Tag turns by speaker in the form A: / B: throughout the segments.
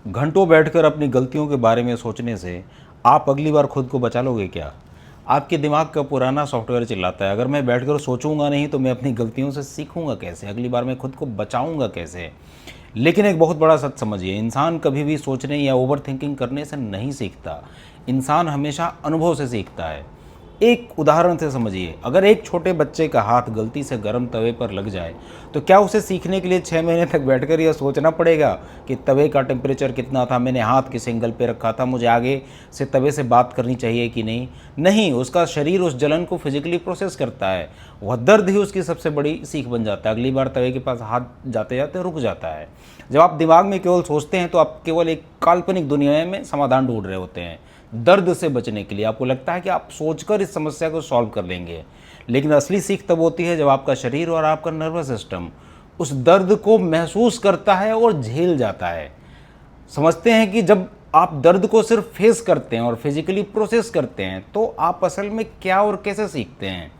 A: घंटों बैठकर अपनी गलतियों के बारे में सोचने से आप अगली बार खुद को बचा लोगे क्या? आपके दिमाग का पुराना सॉफ्टवेयर चिल्लाता है, अगर मैं बैठकर सोचूंगा नहीं तो मैं अपनी गलतियों से सीखूंगा कैसे, अगली बार मैं खुद को बचाऊंगा कैसे। लेकिन एक बहुत बड़ा सच समझिए, इंसान कभी भी सोचने या ओवर थिंकिंग करने से नहीं सीखता। इंसान हमेशा अनुभव से सीखता है। एक उदाहरण से समझिए, अगर एक छोटे बच्चे का हाथ गलती से गर्म तवे पर लग जाए तो क्या उसे सीखने के लिए 6 महीने तक बैठकर यह सोचना पड़ेगा कि तवे का टेम्परेचर कितना था, मैंने हाथ किस एंगल पे रखा था, मुझे आगे से तवे से बात करनी चाहिए कि नहीं? नहीं, उसका शरीर उस जलन को फिजिकली प्रोसेस करता है। वह दर्द ही उसकी सबसे बड़ी सीख बन जाता है। अगली बार तवे के पास हाथ जाते जाते रुक जाता है। जब आप दिमाग में केवल सोचते हैं तो आप केवल एक काल्पनिक दुनिया में समाधान ढूंढ रहे होते हैं। दर्द से बचने के लिए आपको लगता है कि आप सोचकर इस समस्या को सॉल्व कर लेंगे, लेकिन असली सीख तब होती है जब आपका शरीर और आपका नर्वस सिस्टम उस दर्द को महसूस करता है और झेल जाता है। समझते हैं कि जब आप दर्द को सिर्फ फेस करते हैं और फिजिकली प्रोसेस करते हैं तो आप असल में क्या और कैसे सीखते हैं।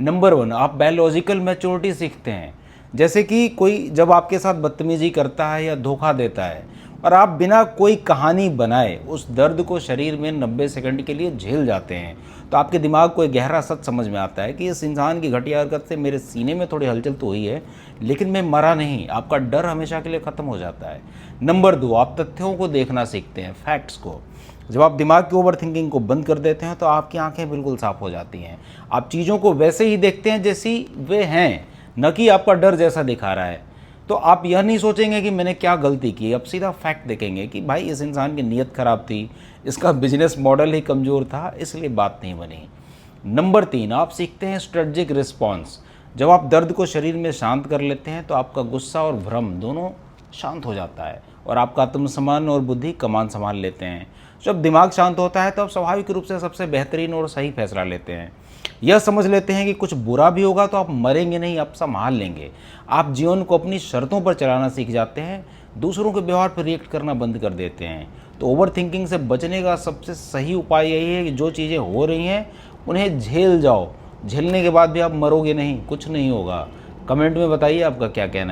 A: नंबर 1, आप बायोलॉजिकल मैच्योरिटी सीखते हैं। जैसे कि कोई जब आपके साथ बदतमीजी करता है या धोखा देता है और आप बिना कोई कहानी बनाए उस दर्द को शरीर में 90 सेकंड के लिए झेल जाते हैं, तो आपके दिमाग को एक गहरा सच समझ में आता है कि इस इंसान की घटिया हरकत से मेरे सीने में थोड़ी हलचल तो हुई है, लेकिन मैं मरा नहीं। आपका डर हमेशा के लिए ख़त्म हो जाता है। नंबर 2, आप तथ्यों को देखना सीखते हैं, फैक्ट्स को। जब आप दिमाग की ओवर थिंकिंग को बंद कर देते हैं तो आपकी आंखें बिल्कुल साफ हो जाती हैं। आप चीज़ों को वैसे ही देखते हैं जैसी वे हैं, न कि आपका डर जैसा दिखा रहा है। तो आप यह नहीं सोचेंगे कि मैंने क्या गलती की, अब सीधा फैक्ट देखेंगे कि भाई इस इंसान की नीयत खराब थी, इसका बिजनेस मॉडल ही कमज़ोर था, इसलिए बात नहीं बनी। नंबर 3, आप सीखते हैं स्ट्रेटजिक रिस्पॉन्स। जब आप दर्द को शरीर में शांत कर लेते हैं तो आपका गुस्सा और भ्रम दोनों शांत हो जाता है और आपका आत्मसम्मान और बुद्धि कमान संभाल लेते हैं। जब दिमाग शांत होता है तो आप स्वाभाविक रूप से सबसे बेहतरीन और सही फैसला लेते हैं। यह समझ लेते हैं कि कुछ बुरा भी होगा तो आप मरेंगे नहीं, आप संभाल लेंगे। आप जीवन को अपनी शर्तों पर चलाना सीख जाते हैं, दूसरों के व्यवहार पर रिएक्ट करना बंद कर देते हैं। तो ओवर थिंकिंग से बचने का सबसे सही उपाय यही है कि जो चीज़ें हो रही हैं उन्हें झेल जाओ। झेलने के बाद भी आप मरोगे नहीं, कुछ नहीं होगा। कमेंट में बताइए आपका क्या कहना है।